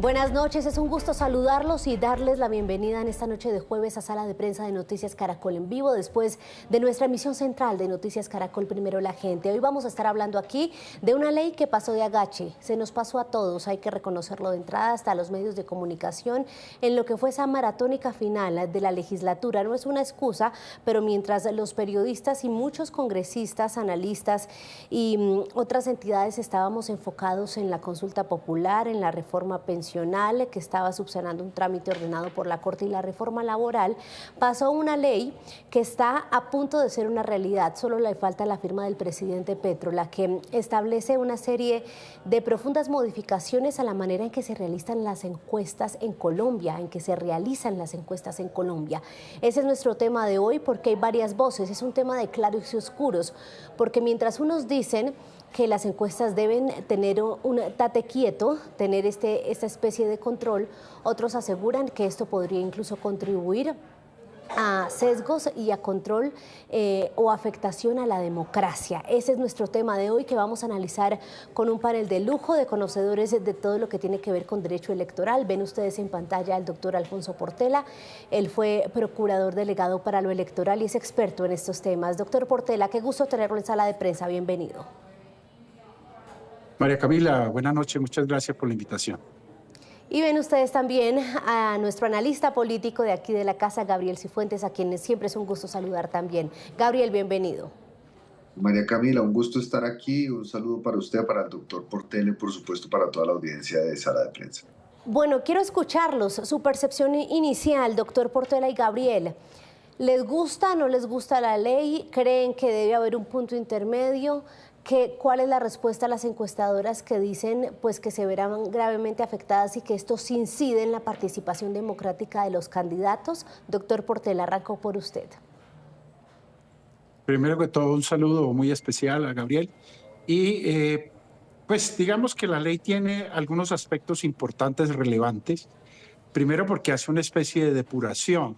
Buenas noches, es un gusto saludarlos y darles la bienvenida en esta noche de jueves a Sala de Prensa de Noticias Caracol en vivo, después de nuestra emisión central de Noticias Caracol Primero la Gente. Hoy vamos a estar hablando aquí de una ley que pasó de agache, se nos pasó a todos, hay que reconocerlo de entrada, hasta los medios de comunicación, en lo que fue esa maratónica final de la legislatura. No es una excusa, pero mientras los periodistas y muchos congresistas, analistas y otras entidades estábamos enfocados en la consulta popular, en la reforma pensional, que estaba subsanando un trámite ordenado por la Corte, y la reforma laboral, pasó una ley que está a punto de ser una realidad. Solo le falta la firma del presidente Petro, la que establece una serie de profundas modificaciones a la manera en que se realizan las encuestas en Colombia, Ese es nuestro tema de hoy, porque hay varias voces. Es un tema de claros y oscuros, porque mientras unos dicen que las encuestas deben tener un tate quieto, tener esta especie de control, otros aseguran que esto podría incluso contribuir a sesgos y a control o afectación a la democracia. Ese es nuestro tema de hoy, que vamos a analizar con un panel de lujo de conocedores de todo lo que tiene que ver con derecho electoral. Ven ustedes en pantalla al doctor Alfonso Portela. Él fue procurador delegado para lo electoral y es experto en estos temas. Doctor Portela, qué gusto tenerlo en Sala de Prensa. Bienvenido. María Camila, buenas noches, muchas gracias por la invitación. Y ven ustedes también a nuestro analista político de aquí de la casa, Gabriel Cifuentes, a quien siempre es un gusto saludar también. Gabriel, bienvenido. María Camila, un gusto estar aquí. Un saludo para usted, para el doctor Portela y por supuesto para toda la audiencia de Sala de Prensa. Bueno, quiero escucharlos, su percepción inicial, doctor Portela y Gabriel. ¿Les gusta o no les gusta la ley? ¿Creen que debe haber un punto intermedio? ¿Cuál es la respuesta a las encuestadoras que dicen pues, que se verán gravemente afectadas y que esto sí incide en la participación democrática de los candidatos? Doctor Portela, arranco por usted. Primero que todo, un saludo muy especial a Gabriel. Y pues digamos que la ley tiene algunos aspectos importantes, relevantes. Primero porque hace una especie de depuración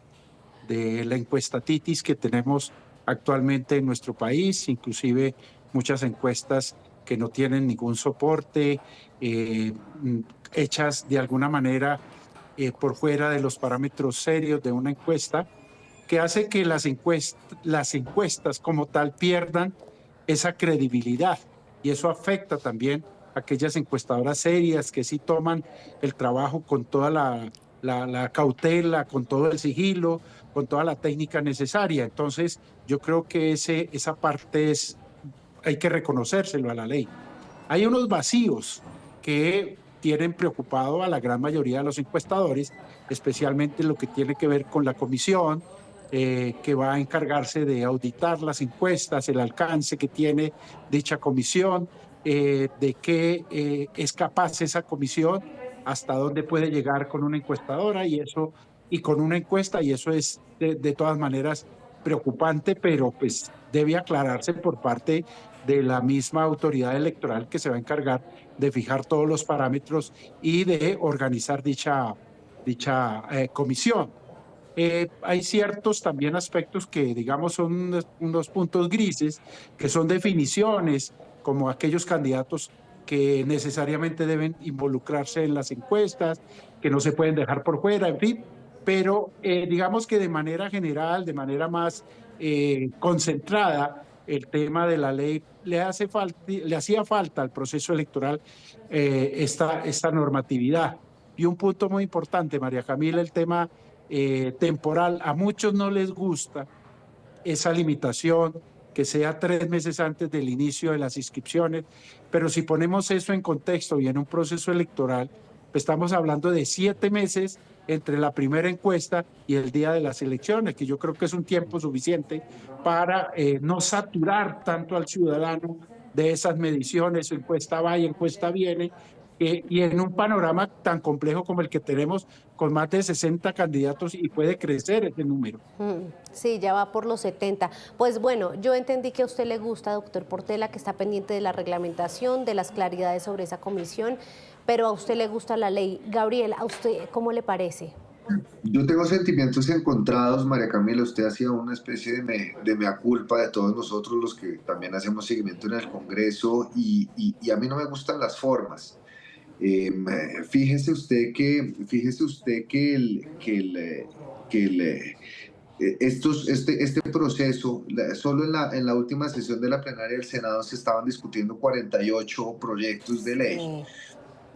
de la encuestatitis que tenemos actualmente en nuestro país, inclusive muchas encuestas que no tienen ningún soporte, hechas de alguna manera por fuera de los parámetros serios de una encuesta, que hace que las encuestas como tal pierdan esa credibilidad. Y eso afecta también a aquellas encuestadoras serias que sí toman el trabajo con toda la cautela, con todo el sigilo, con toda la técnica necesaria. Entonces, yo creo que esa parte hay que reconocérselo a la ley. Hay unos vacíos que tienen preocupado a la gran mayoría de los encuestadores, especialmente lo que tiene que ver con la comisión, que va a encargarse de auditar las encuestas, el alcance que tiene dicha comisión, de qué es capaz esa comisión, hasta dónde puede llegar con una encuestadora y con una encuesta, y eso es de todas maneras preocupante, pero pues debe aclararse por parte de la misma autoridad electoral que se va a encargar de fijar todos los parámetros y de organizar dicha comisión. Hay ciertos también aspectos que, digamos, son unos puntos grises, que son definiciones, como aquellos candidatos que necesariamente deben involucrarse en las encuestas, que no se pueden dejar por fuera, en fin. Pero digamos que de manera general, de manera más concentrada, el tema de la ley le hacía falta al proceso electoral esta normatividad. Y un punto muy importante, María Camila, el tema temporal. A muchos no les gusta esa limitación, que sea 3 meses antes del inicio de las inscripciones, pero si ponemos eso en contexto y en un proceso electoral, pues estamos hablando de 7 meses entre la primera encuesta y el día de las elecciones, que yo creo que es un tiempo suficiente para no saturar tanto al ciudadano de esas mediciones, encuesta va y encuesta viene, y en un panorama tan complejo como el que tenemos, con más de 60 candidatos, y puede crecer ese número. Sí, ya va por los 70. Pues bueno, yo entendí que a usted le gusta, doctor Portela, que está pendiente de la reglamentación, de las claridades sobre esa comisión, pero a usted le gusta la ley. Gabriel, ¿a usted cómo le parece? Yo tengo sentimientos encontrados, María Camila. Usted hacía una especie de mea culpa de todos nosotros los que también hacemos seguimiento en el Congreso, y a mí no me gustan las formas. Fíjese usted este proceso, solo en la última sesión de la plenaria del Senado se estaban discutiendo 48 proyectos de ley. Sí.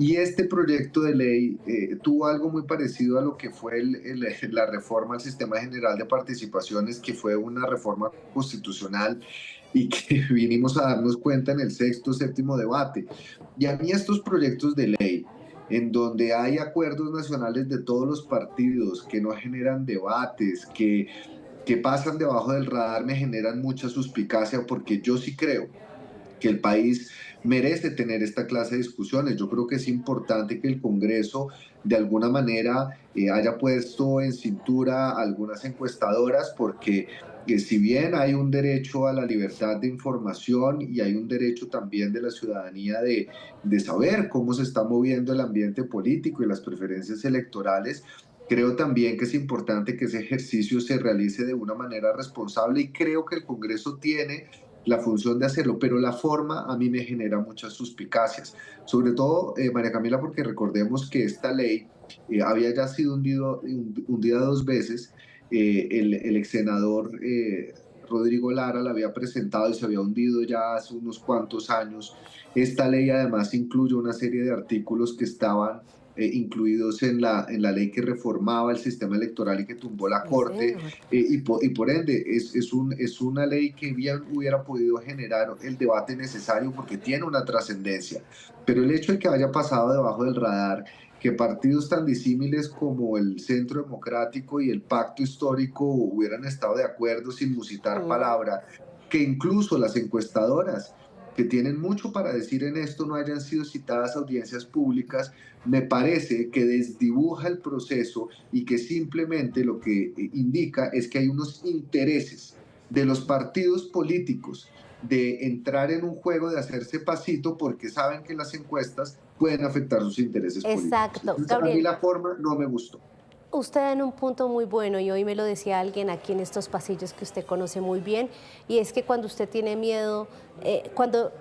Y este proyecto de ley tuvo algo muy parecido a lo que fue la reforma al Sistema General de Participaciones, que fue una reforma constitucional y que vinimos a darnos cuenta en el sexto, séptimo debate. Y a mí estos proyectos de ley, en donde hay acuerdos nacionales de todos los partidos que no generan debates, que pasan debajo del radar, me generan mucha suspicacia, porque yo sí creo que el país merece tener esta clase de discusiones. Yo creo que es importante que el Congreso de alguna manera haya puesto en cintura algunas encuestadoras, porque si bien hay un derecho a la libertad de información y hay un derecho también de la ciudadanía de saber cómo se está moviendo el ambiente político y las preferencias electorales, creo también que es importante que ese ejercicio se realice de una manera responsable, y creo que el Congreso tiene la función de hacerlo, pero la forma a mí me genera muchas suspicacias, sobre todo, María Camila, porque recordemos que esta ley había ya sido hundida dos veces. El ex senador Rodrigo Lara la había presentado y se había hundido ya hace unos cuantos años. Esta ley además incluye una serie de artículos que estaban incluidos en la ley que reformaba el sistema electoral y que tumbó la Corte, y por ende es una ley que bien hubiera podido generar el debate necesario, porque tiene una trascendencia. Pero el hecho de que haya pasado debajo del radar, que partidos tan disímiles como el Centro Democrático y el Pacto Histórico hubieran estado de acuerdo sin musitar palabra, que incluso las encuestadoras, que tienen mucho para decir en esto, no hayan sido citadas a audiencias públicas, me parece que desdibuja el proceso y que simplemente lo que indica es que hay unos intereses de los partidos políticos de entrar en un juego de hacerse pasito, porque saben que las encuestas pueden afectar sus intereses políticos. Exacto. Entonces, Gabriel, a mí la forma no me gustó. usted en un punto muy bueno, y hoy me lo decía alguien aquí en estos pasillos que usted conoce muy bien, y es que cuando usted tiene miedo, cuando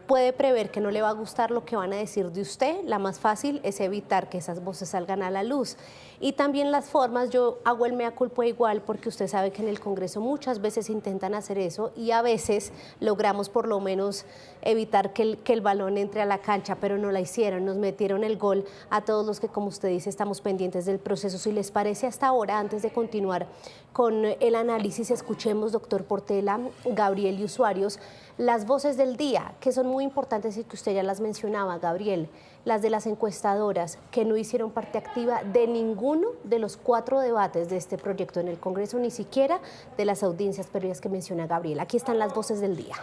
puede prever que no le va a gustar lo que van a decir de usted, la más fácil es evitar que esas voces salgan a la luz. Y también las formas, yo hago el mea culpa igual, porque usted sabe que en el Congreso muchas veces intentan hacer eso y a veces logramos por lo menos evitar que el balón entre a la cancha, pero no la hicieron, nos metieron el gol a todos los que, como usted dice, estamos pendientes del proceso. Si les parece, hasta ahora, antes de continuar con el análisis, escuchemos, doctor Portela, Gabriel y usuarios, las voces del día, que son muy importantes y que usted ya las mencionaba, Gabriel, las de las encuestadoras, que no hicieron parte activa de ninguno de los 4 debates de este proyecto en el Congreso, ni siquiera de las audiencias previas que menciona Gabriel. Aquí están las voces del día.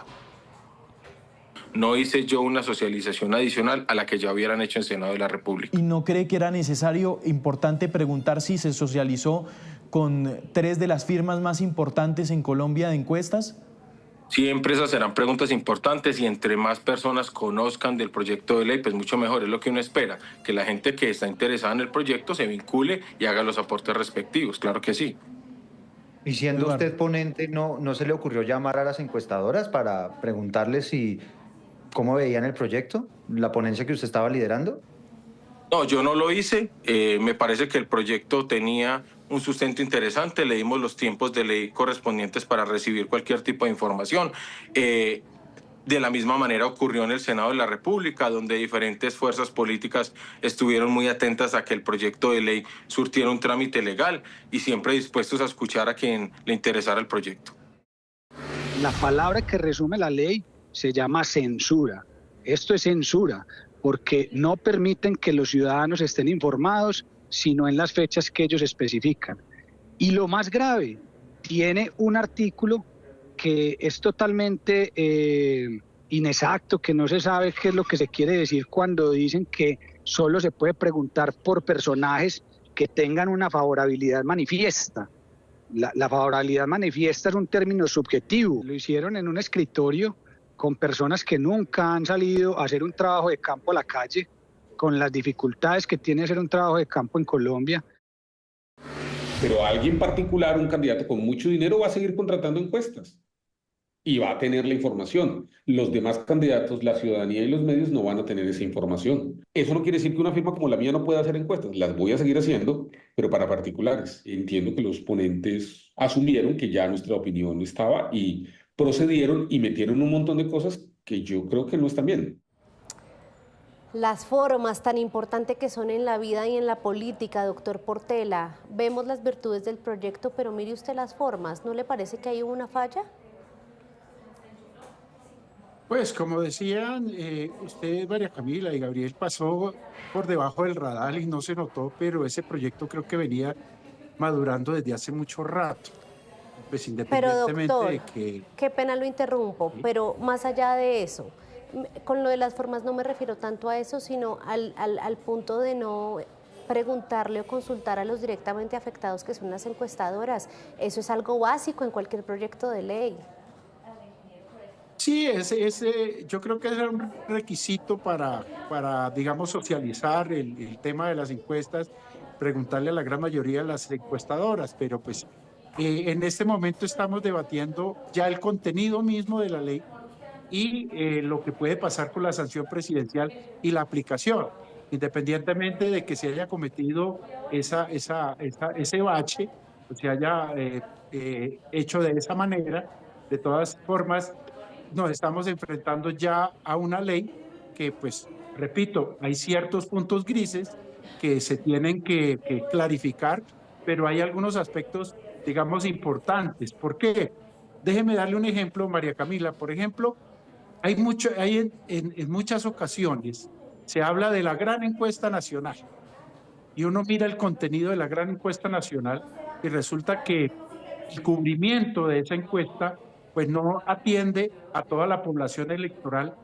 No hice yo una socialización adicional a la que ya hubieran hecho en Senado de la República. ¿Y no cree que era necesario, importante preguntar si se socializó con 3 de las firmas más importantes en Colombia de encuestas? Siempre esas serán preguntas importantes, y entre más personas conozcan del proyecto de ley, pues mucho mejor. Es lo que uno espera, que la gente que está interesada en el proyecto se vincule y haga los aportes respectivos, claro que sí. Y siendo usted ponente, ¿no se le ocurrió llamar a las encuestadoras para preguntarles cómo veían el proyecto, la ponencia que usted estaba liderando? No, yo no lo hice. Me parece que el proyecto tenía un sustento interesante. Le dimos los tiempos de ley correspondientes para recibir cualquier tipo de información. De la misma manera ocurrió en el Senado de la República, donde diferentes fuerzas políticas estuvieron muy atentas a que el proyecto de ley surtiera un trámite legal y siempre dispuestos a escuchar a quien le interesara el proyecto. La palabra que resume la ley se llama censura. Esto es censura, porque no permiten que los ciudadanos estén informados, sino en las fechas que ellos especifican. Y lo más grave, tiene un artículo que es totalmente inexacto, que no se sabe qué es lo que se quiere decir cuando dicen que solo se puede preguntar por personajes que tengan una favorabilidad manifiesta. La favorabilidad manifiesta es un término subjetivo. Lo hicieron en un escritorio con personas que nunca han salido a hacer un trabajo de campo a la calle, con las dificultades que tiene hacer un trabajo de campo en Colombia. Pero alguien particular, un candidato con mucho dinero, va a seguir contratando encuestas. y va a tener la información. Los demás candidatos, la ciudadanía y los medios no van a tener esa información. Eso no quiere decir que una firma como la mía no pueda hacer encuestas. Las voy a seguir haciendo, pero para particulares. Entiendo que los ponentes asumieron que ya nuestra opinión estaba y procedieron y metieron un montón de cosas que yo creo que no están bien. Las formas tan importantes que son en la vida y en la política, doctor Portela. Vemos las virtudes del proyecto, pero mire usted las formas. ¿No le parece que hay una falla? Pues como decían usted, María Camila y Gabriel, pasó por debajo del radar y no se notó, pero ese proyecto creo que venía madurando desde hace mucho rato. Pues Pero independientemente doctor, de que... qué pena lo interrumpo, pero más allá de eso, con lo de las formas no me refiero tanto a eso, sino al punto de no preguntarle o consultar a los directamente afectados, que son las encuestadoras. Eso es algo básico en cualquier proyecto de ley. Sí, yo creo que era un requisito para digamos, socializar el tema de las encuestas, preguntarle a la gran mayoría de las encuestadoras, pero pues en este momento estamos debatiendo ya el contenido mismo de la ley y lo que puede pasar con la sanción presidencial y la aplicación, independientemente de que se haya cometido ese bache, o se haya hecho de esa manera. De todas formas, nos estamos enfrentando ya a una ley que, pues, repito, hay ciertos puntos grises que se tienen que clarificar, pero hay algunos aspectos, digamos, importantes. ¿Por qué? Déjeme darle un ejemplo, María Camila. Por ejemplo, en muchas ocasiones se habla de la gran encuesta nacional y uno mira el contenido de la gran encuesta nacional y resulta que el cubrimiento de esa encuesta pues no atiende a toda la población electoral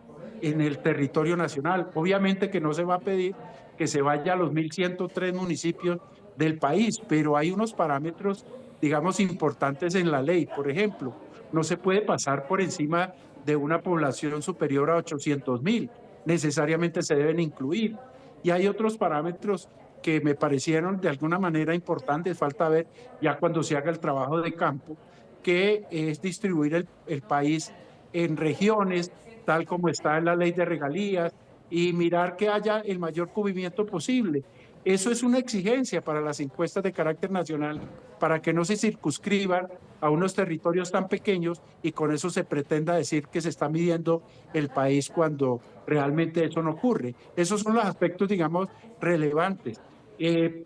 en el territorio nacional. Obviamente que no se va a pedir que se vaya a los 1.103 municipios del país, pero hay unos parámetros, digamos, importantes en la ley. Por ejemplo, no se puede pasar por encima de una población superior a 800.000. Necesariamente se deben incluir. Y hay otros parámetros que me parecieron de alguna manera importantes, falta ver ya cuando se haga el trabajo de campo, que es distribuir el país en regiones, tal como está en la ley de regalías, y mirar que haya el mayor cubrimiento posible. Eso es una exigencia para las encuestas de carácter nacional, para que no se circunscriban a unos territorios tan pequeños y con eso se pretenda decir que se está midiendo el país cuando realmente eso no ocurre. Esos son los aspectos, digamos, relevantes.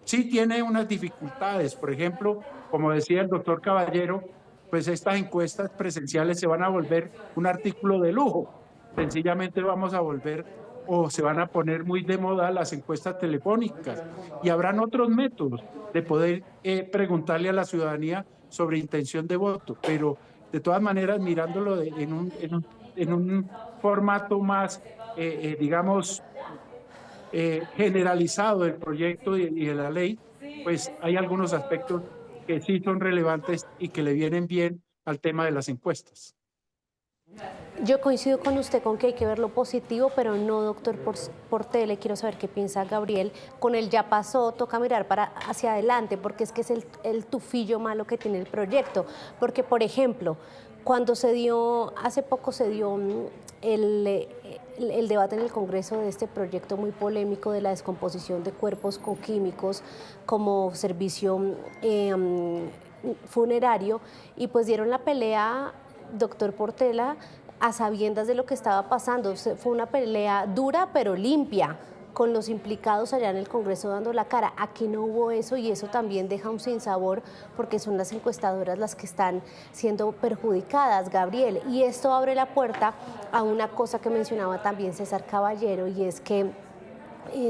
Sí tiene unas dificultades, por ejemplo, como decía el doctor Caballero, pues estas encuestas presenciales se van a volver un artículo de lujo. Sencillamente vamos a volver o se van a poner muy de moda las encuestas telefónicas y habrán otros métodos de poder preguntarle a la ciudadanía sobre intención de voto, pero de todas maneras mirándolo en un formato más, digamos, generalizado del proyecto y de la ley, pues hay algunos aspectos que sí son relevantes y que le vienen bien al tema de las encuestas. Yo coincido con usted con que hay que ver lo positivo, pero no, doctor Portela, quiero saber qué piensa Gabriel. Con el ya pasó, toca mirar hacia adelante, porque es que es el tufillo malo que tiene el proyecto. Porque, por ejemplo, cuando hace poco se dio el debate en el Congreso de este proyecto muy polémico de la descomposición de cuerpos con químicos como servicio funerario, y pues dieron la pelea, doctor Portela, a sabiendas de lo que estaba pasando. Fue una pelea dura pero limpia, con los implicados allá en el Congreso dando la cara. Aquí no hubo eso y eso también deja un sinsabor porque son las encuestadoras las que están siendo perjudicadas, Gabriel. Y esto abre la puerta a una cosa que mencionaba también César Caballero, y es que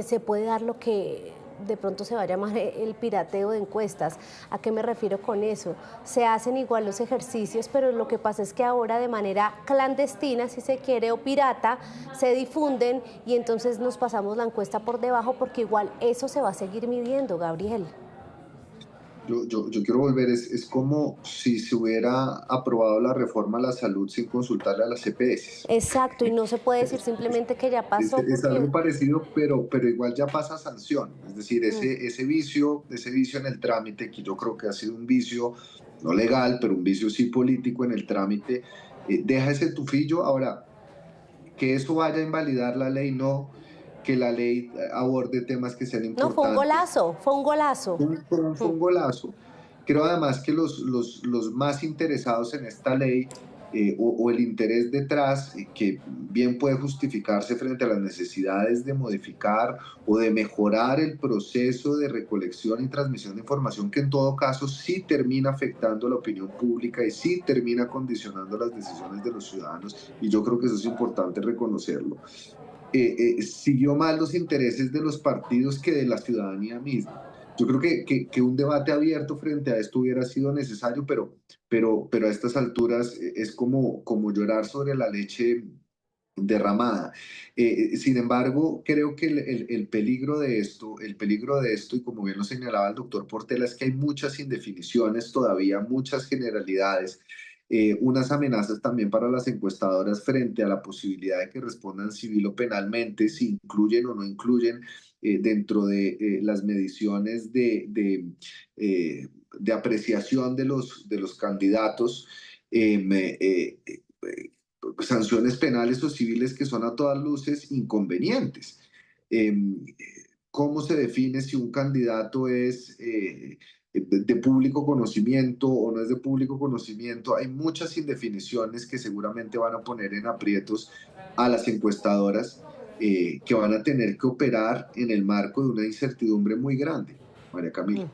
se puede dar lo que de pronto se va a llamar el pirateo de encuestas. ¿A qué me refiero con eso? Se hacen igual los ejercicios, pero lo que pasa es que ahora de manera clandestina, si se quiere, o pirata, se difunden y entonces nos pasamos la encuesta por debajo, porque igual eso se va a seguir midiendo, Gabriel. Yo quiero volver, es como si se hubiera aprobado la reforma a la salud sin consultarle a las EPS. Exacto, y no se puede decir simplemente que ya pasó. Es algo parecido, pero igual ya pasa sanción. Es decir, ese vicio en el trámite, que yo creo que ha sido un vicio no legal, pero un vicio sí político en el trámite, deja ese tufillo. Ahora, que eso vaya a invalidar la ley, no, que la ley aborde temas que sean importantes. No, fue un golazo, fue un golazo. Fue un golazo. Creo además que los más interesados en esta ley o el interés detrás, que bien puede justificarse frente a las necesidades de modificar o de mejorar el proceso de recolección y transmisión de información, que en todo caso sí termina afectando a la opinión pública y sí termina condicionando las decisiones de los ciudadanos, y yo creo que eso es importante reconocerlo. Siguió más los intereses de los partidos que de la ciudadanía misma. Yo creo que un debate abierto frente a esto hubiera sido necesario, pero a estas alturas es como llorar sobre la leche derramada. Sin embargo, creo que el peligro de esto, y como bien lo señalaba el doctor Portela, es que hay muchas indefiniciones todavía, muchas generalidades, unas amenazas también para las encuestadoras frente a la posibilidad de que respondan civil o penalmente, si incluyen o no incluyen dentro de las mediciones de apreciación de los candidatos, sanciones penales o civiles que son a todas luces inconvenientes. ¿Cómo se define si un candidato es de público conocimiento o no es de público conocimiento? Hay muchas indefiniciones que seguramente van a poner en aprietos a las encuestadoras, que van a tener que operar en el marco de una incertidumbre muy grande. María Camila.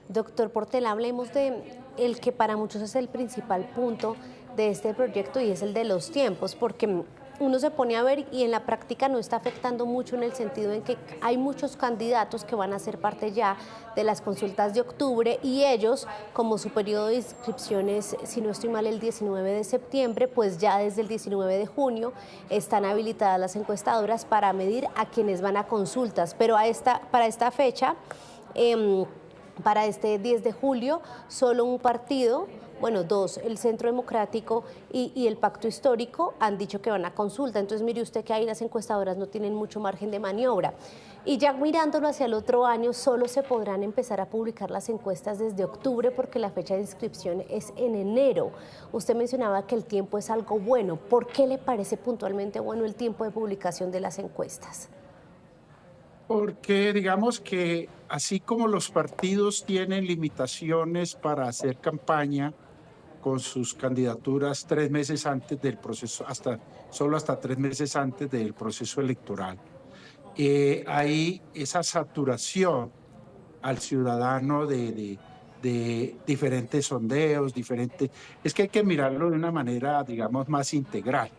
Doctor Portela, hablemos de el que para muchos es el principal punto de este proyecto, y es el de los tiempos, porque uno se pone a ver y en la práctica no está afectando mucho, en el sentido en que hay muchos candidatos que van a ser parte ya de las consultas de octubre, y ellos, como su periodo de inscripciones, si no estoy mal, el 19 de septiembre, pues ya desde el 19 de junio están habilitadas las encuestadoras para medir a quienes van a consultas, pero para esta fecha, para este 10 de julio, solo un partido, bueno, dos, el Centro Democrático y el Pacto Histórico, han dicho que van a consulta. Entonces, mire usted que ahí las encuestadoras no tienen mucho margen de maniobra. Y ya mirándolo hacia el otro año, solo se podrán empezar a publicar las encuestas desde octubre, porque la fecha de inscripción es en enero. Usted mencionaba que el tiempo es algo bueno. ¿Por qué le parece puntualmente bueno el tiempo de publicación de las encuestas? Porque digamos que así como los partidos tienen limitaciones para hacer campaña con sus candidaturas 3 meses antes del proceso, solo hasta 3 meses antes del proceso electoral, hay esa saturación al ciudadano de diferentes sondeos, es que hay que mirarlo de una manera, digamos, más integral.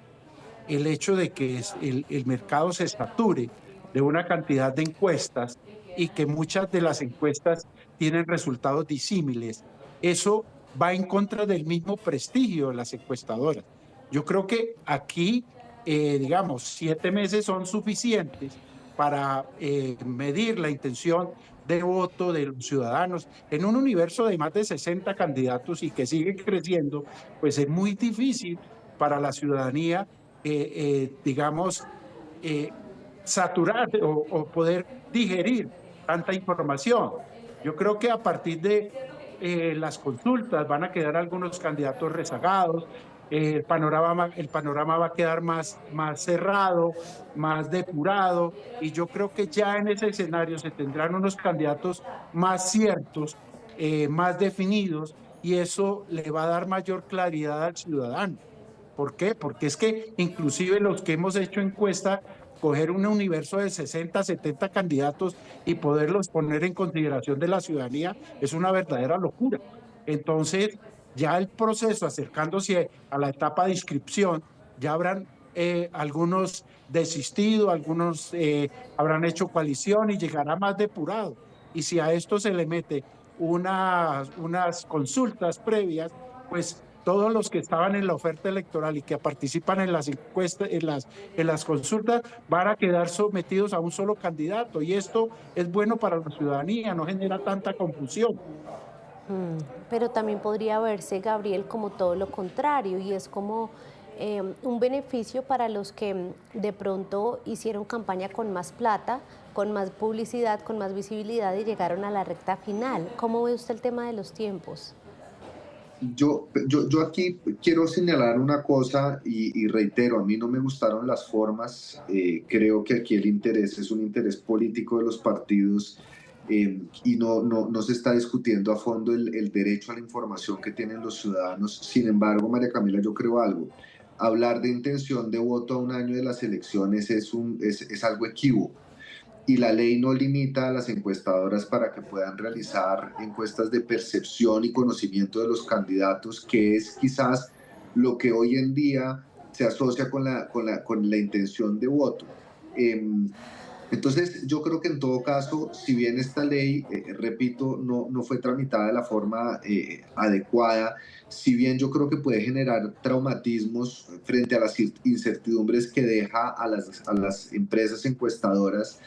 El hecho de que el mercado se sature de una cantidad de encuestas y que muchas de las encuestas tienen resultados disímiles, eso va en contra del mismo prestigio de las encuestadoras. Yo creo que aquí, digamos, 7 meses son suficientes para medir la intención de voto de los ciudadanos. En un universo de más de 60 candidatos y que sigue creciendo, pues es muy difícil para la ciudadanía, digamos, saturar o poder digerir tanta información. Yo creo que a partir de las consultas van a quedar algunos candidatos rezagados, el panorama va a quedar más cerrado, más depurado, y yo creo que ya en ese escenario se tendrán unos candidatos más ciertos, más definidos, y eso le va a dar mayor claridad al ciudadano. ¿Por qué? Porque es que inclusive los que hemos hecho encuesta, coger un universo de 60, 70 candidatos y poderlos poner en consideración de la ciudadanía es una verdadera locura. Entonces, ya el proceso acercándose a la etapa de inscripción, ya habrán algunos desistido, algunos habrán hecho coalición y llegará más depurado. Y si a esto se le mete unas consultas previas, pues todos los que estaban en la oferta electoral y que participan en las encuestas, en las consultas, van a quedar sometidos a un solo candidato, y esto es bueno para la ciudadanía, no genera tanta confusión. Pero también podría verse, Gabriel, como todo lo contrario, y es como un beneficio para los que de pronto hicieron campaña con más plata, con más publicidad, con más visibilidad, y llegaron a la recta final. ¿Cómo ve usted el tema de los tiempos? Yo aquí quiero señalar una cosa y reitero, a mí no me gustaron las formas, creo que aquí el interés es un interés político de los partidos y no se está discutiendo a fondo el derecho a la información que tienen los ciudadanos. Sin embargo, María Camila, yo creo algo. Hablar de intención de voto a un año de las elecciones es algo equívoco. Y la ley no limita a las encuestadoras para que puedan realizar encuestas de percepción y conocimiento de los candidatos, que es quizás lo que hoy en día se asocia con la intención de voto. Entonces, yo creo que en todo caso, si bien esta ley, repito, no fue tramitada de la forma adecuada, si bien yo creo que puede generar traumatismos frente a las incertidumbres que deja a las empresas encuestadoras,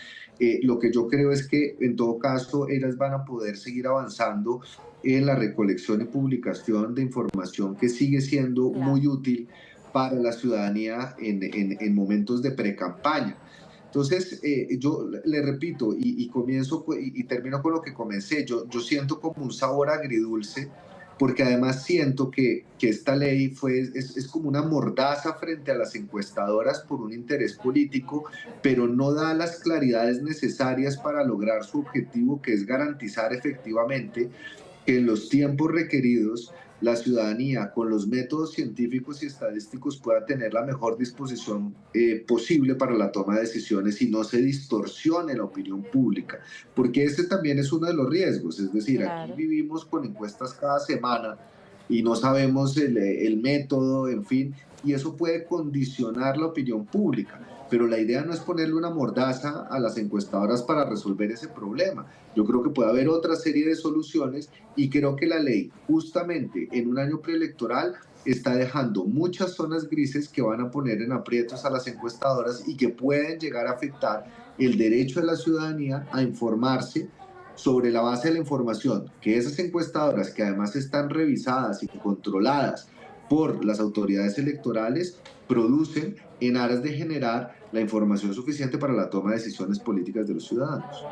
lo que yo creo es que en todo caso ellas van a poder seguir avanzando en la recolección y publicación de información que sigue siendo muy útil para la ciudadanía en momentos de precampaña. Entonces, yo le repito y comienzo y termino con lo que comencé, yo siento como un sabor agridulce, porque además siento que esta ley es como una mordaza frente a las encuestadoras por un interés político, pero no da las claridades necesarias para lograr su objetivo, que es garantizar efectivamente que en los tiempos requeridos la ciudadanía, con los métodos científicos y estadísticos, pueda tener la mejor disposición posible para la toma de decisiones y no se distorsione la opinión pública, porque ese también es uno de los riesgos. Es decir, aquí vivimos con encuestas cada semana y no sabemos el método, en fin, y eso puede condicionar la opinión pública. Pero la idea no es ponerle una mordaza a las encuestadoras para resolver ese problema. Yo creo que puede haber otra serie de soluciones y creo que la ley, justamente en un año preelectoral, está dejando muchas zonas grises que van a poner en aprietos a las encuestadoras y que pueden llegar a afectar el derecho de la ciudadanía a informarse sobre la base de la información que esas encuestadoras, que además están revisadas y controladas por las autoridades electorales, producen en aras de generar la información suficiente para la toma de decisiones políticas de los ciudadanos.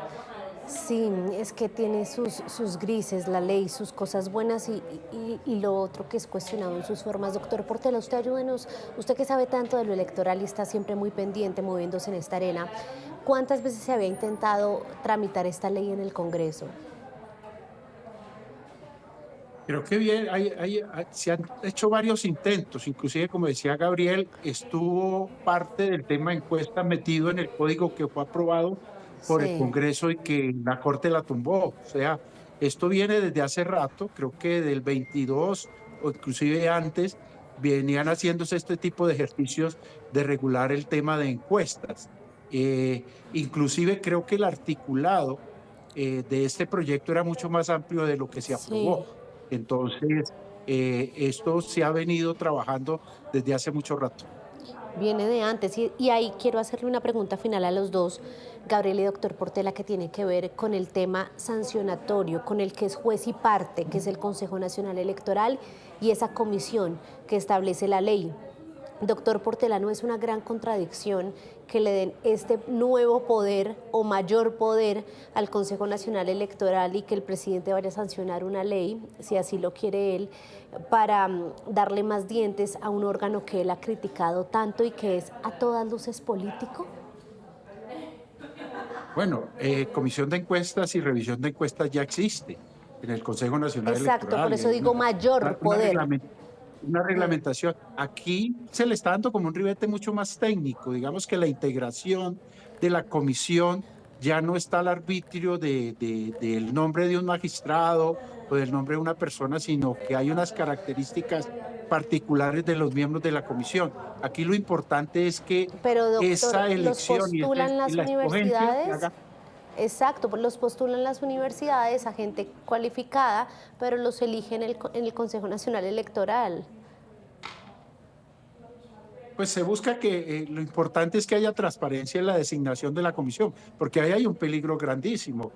Sí, es que tiene sus grises, la ley, sus cosas buenas y lo otro que es cuestionado en sus formas. Doctor Portela, usted ayúdenos, usted que sabe tanto de lo electoral y está siempre muy pendiente, moviéndose en esta arena, ¿cuántas veces se había intentado tramitar esta ley en el Congreso? Creo que bien, se han hecho varios intentos, inclusive como decía Gabriel, estuvo parte del tema encuesta metido en el código que fue aprobado por el Congreso y que la Corte la tumbó. O sea, esto viene desde hace rato, creo que del 22 o inclusive antes, venían haciéndose este tipo de ejercicios de regular el tema de encuestas. Inclusive creo que el articulado de este proyecto era mucho más amplio de lo que se aprobó. Entonces, esto se ha venido trabajando desde hace mucho rato. Viene de antes y ahí quiero hacerle una pregunta final a los dos, Gabriel y doctor Portela, que tiene que ver con el tema sancionatorio, con el que es juez y parte, que es el Consejo Nacional Electoral y esa comisión que establece la ley. Doctor Portela, ¿no es una gran contradicción que le den este nuevo poder o mayor poder al Consejo Nacional Electoral y que el presidente vaya a sancionar una ley, si así lo quiere él, para darle más dientes a un órgano que él ha criticado tanto y que es a todas luces político? Bueno, comisión de encuestas y revisión de encuestas ya existe en el Consejo Nacional Electoral. Exacto, por eso digo mayor poder. Una reglamentación. Aquí se le está dando como un ribete mucho más técnico. Digamos que la integración de la comisión ya no está al arbitrio del nombre de un magistrado o del nombre de una persona, sino que hay unas características particulares de los miembros de la comisión. Aquí lo importante es que esa elección los postulan las universidades. Exacto, los postulan las universidades a gente cualificada, pero los eligen en el Consejo Nacional Electoral. Pues se busca que lo importante es que haya transparencia en la designación de la comisión, porque ahí hay un peligro grandísimo.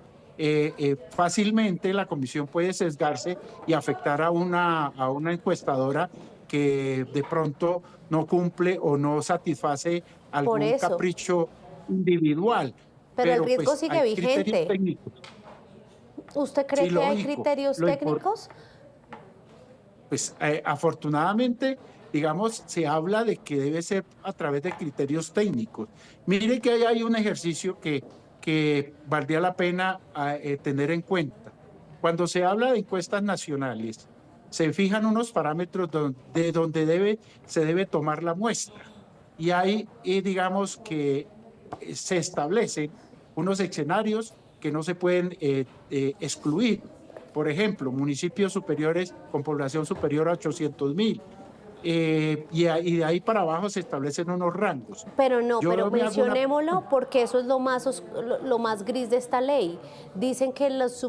Fácilmente la comisión puede sesgarse y afectar a una encuestadora que de pronto no cumple o no satisface algún capricho individual. Pero el riesgo sigue vigente. ¿Usted cree que hay criterios técnicos? pues afortunadamente, digamos, se habla de que debe ser a través de criterios técnicos. Mire que ahí hay un ejercicio que valdría la pena tener en cuenta. Cuando se habla de encuestas nacionales, se fijan unos parámetros de donde se debe tomar la muestra. Y ahí, digamos, que se establecen unos escenarios que no se pueden excluir. Por ejemplo, municipios superiores con población superior a 800.000. Y de ahí para abajo se establecen unos rangos. Pero mencionémoslo porque eso es lo más gris de esta ley. Dicen que las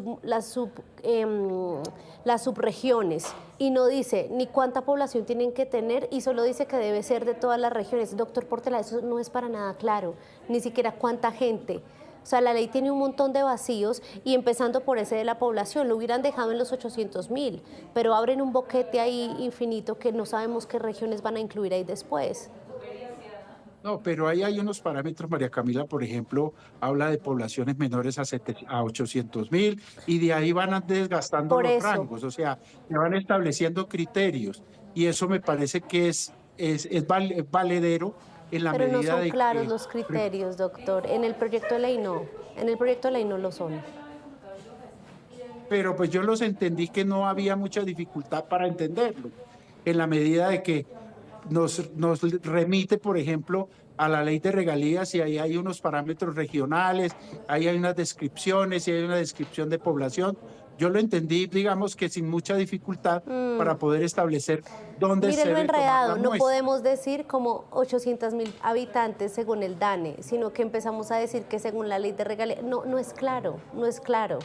subregiones, y no dice ni cuánta población tienen que tener, y solo dice que debe ser de todas las regiones. Doctor Portela, eso no es para nada claro, ni siquiera cuánta gente. O sea, la ley tiene un montón de vacíos, y empezando por ese de la población, lo hubieran dejado en los 800.000, pero abren un boquete ahí infinito que no sabemos qué regiones van a incluir ahí después. No, pero ahí hay unos parámetros, María Camila, por ejemplo, habla de poblaciones menores a 800.000, y de ahí van desgastando los rangos, o sea, se van estableciendo criterios, y eso me parece que es valedero. Pero no son claros los criterios, doctor. En el proyecto de ley no. En el proyecto de ley no lo son. Pero pues yo los entendí que no había mucha dificultad para entenderlo, en la medida de que nos remite, por ejemplo, a la ley de regalías, y ahí hay unos parámetros regionales, ahí hay unas descripciones, y hay una descripción de población. Yo lo entendí, digamos, que sin mucha dificultad para poder establecer dónde se debe tomar la muestra. No podemos decir como 800.000 habitantes según el DANE, sino que empezamos a decir que según la ley de regalías. No es claro, no es claro.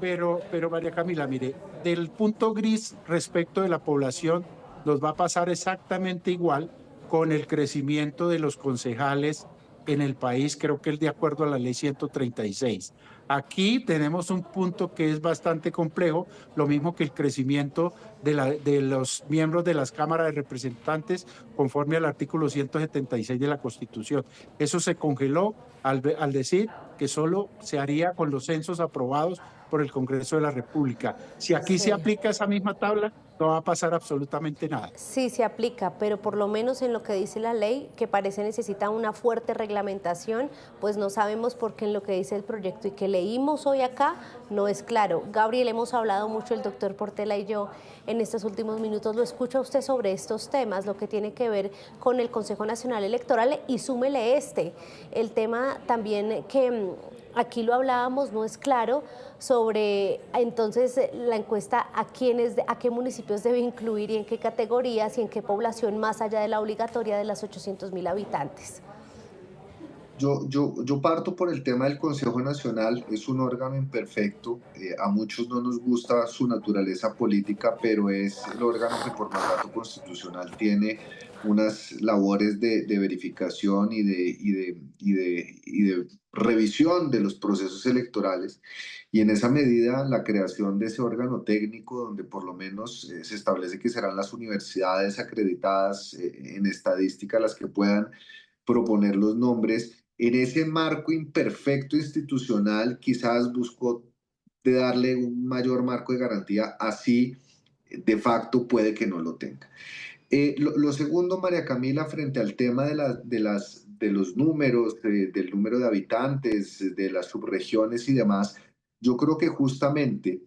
Pero María Camila, mire, del punto gris respecto de la población nos va a pasar exactamente igual con el crecimiento de los concejales en el país, creo que es de acuerdo a la ley 136. Aquí tenemos un punto que es bastante complejo, lo mismo que el crecimiento de los miembros de las cámaras de representantes conforme al artículo 176 de la Constitución. Eso se congeló al decir que solo se haría con los censos aprobados por el Congreso de la República. Si aquí se aplica esa misma tabla, no va a pasar absolutamente nada. Sí, se aplica, pero por lo menos en lo que dice la ley, que parece necesita una fuerte reglamentación, pues no sabemos por qué en lo que dice el proyecto y que leímos hoy acá no es claro. Gabriel, hemos hablado mucho el doctor Portela y yo en estos últimos minutos. Lo escucha usted sobre estos temas, lo que tiene que ver con el Consejo Nacional Electoral, y súmele el tema también que aquí lo hablábamos, no es claro, sobre entonces la encuesta a qué municipios debe incluir y en qué categorías y en qué población, más allá de la obligatoria de las 800.000 habitantes. Yo parto por el tema del Consejo Nacional. Es un órgano imperfecto, a muchos no nos gusta su naturaleza política, pero es el órgano que por mandato constitucional tiene unas labores de verificación y de revisión de los procesos electorales, y en esa medida la creación de ese órgano técnico donde por lo menos se establece que serán las universidades acreditadas en estadística las que puedan proponer los nombres. En ese marco imperfecto institucional quizás buscó de darle un mayor marco de garantía, así de facto puede que no lo tenga. Lo segundo, María Camila, frente al tema de los números, del número de habitantes, de las subregiones y demás, yo creo que justamente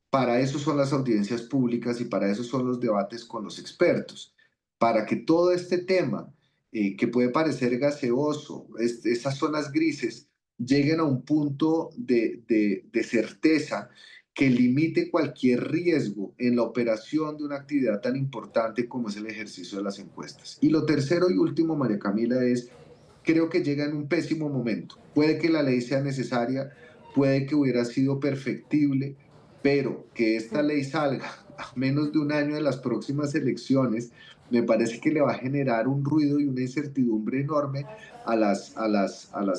para eso son las audiencias públicas y para eso son los debates con los expertos, para que todo este tema que puede parecer gaseoso, esas zonas grises, lleguen a un punto de certeza que limite cualquier riesgo en la operación de una actividad tan importante como es el ejercicio de las encuestas. Y lo tercero y último, María Camila, creo que llega en un pésimo momento. Puede que la ley sea necesaria, puede que hubiera sido perfectible, pero que esta ley salga a menos de un año de las próximas elecciones, me parece que le va a generar un ruido y una incertidumbre enorme a las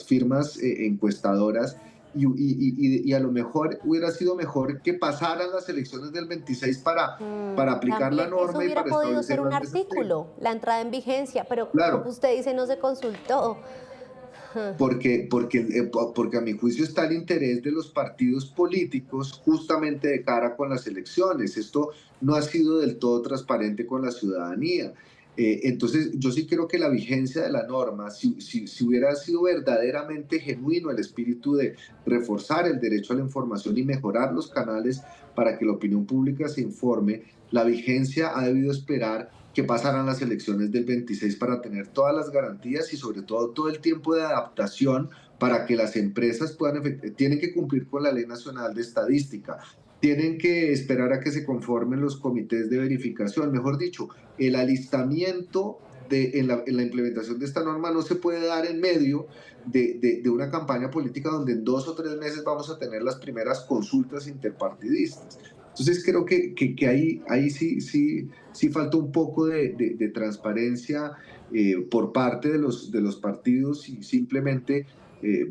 firmas encuestadoras, y a lo mejor hubiera sido mejor que pasaran las elecciones del 26 para aplicar la norma. Eso hubiera podido ser un artículo, la entrada en vigencia, pero claro, como usted dice, no se consultó. porque a mi juicio está el interés de los partidos políticos justamente de cara con las elecciones. Esto no ha sido del todo transparente con la ciudadanía. Entonces, yo sí creo que la vigencia de la norma, si hubiera sido verdaderamente genuino el espíritu de reforzar el derecho a la información y mejorar los canales para que la opinión pública se informe, la vigencia ha debido esperar que pasaran las elecciones del 26 para tener todas las garantías y sobre todo el tiempo de adaptación para que las empresas tienen que cumplir con la Ley Nacional de Estadística, tienen que esperar a que se conformen los comités de verificación. Mejor dicho, el alistamiento en la implementación de esta norma no se puede dar en medio de una campaña política donde en 2 o 3 meses vamos a tener las primeras consultas interpartidistas. Entonces creo que ahí sí falta un poco de transparencia por parte de los partidos y simplemente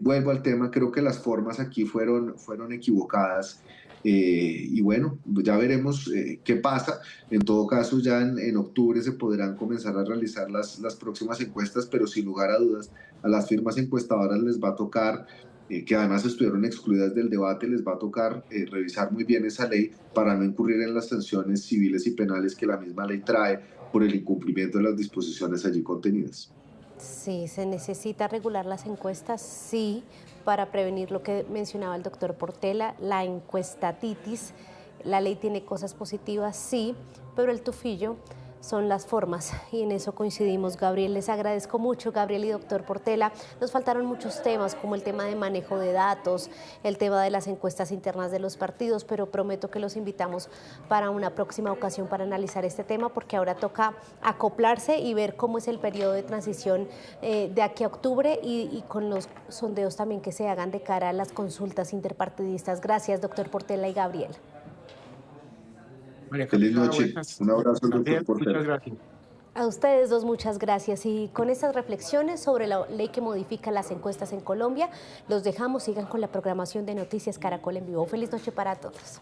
vuelvo al tema, creo que las formas aquí fueron equivocadas. Y bueno, ya veremos qué pasa. En todo caso, ya en octubre se podrán comenzar a realizar las próximas encuestas, pero sin lugar a dudas, a las firmas encuestadoras les va a tocar, que además estuvieron excluidas del debate, les va a tocar revisar muy bien esa ley para no incurrir en las sanciones civiles y penales que la misma ley trae por el incumplimiento de las disposiciones allí contenidas. Sí, se necesita regular las encuestas, sí, para prevenir lo que mencionaba el doctor Portela, la encuestatitis. La ley tiene cosas positivas, sí, pero el tufillo son las formas y en eso coincidimos. Gabriel, les agradezco mucho, Gabriel y doctor Portela. Nos faltaron muchos temas como el tema de manejo de datos, el tema de las encuestas internas de los partidos, pero prometo que los invitamos para una próxima ocasión para analizar este tema, porque ahora toca acoplarse y ver cómo es el periodo de transición de aquí a octubre y con los sondeos también que se hagan de cara a las consultas interpartidistas. Gracias, doctor Portela y Gabriel. Feliz noche. Un abrazo, doctor Portela. Muchas gracias. A ustedes dos, muchas gracias. Y con estas reflexiones sobre la ley que modifica las encuestas en Colombia, los dejamos. Sigan con la programación de Noticias Caracol en Vivo. Feliz noche para todos.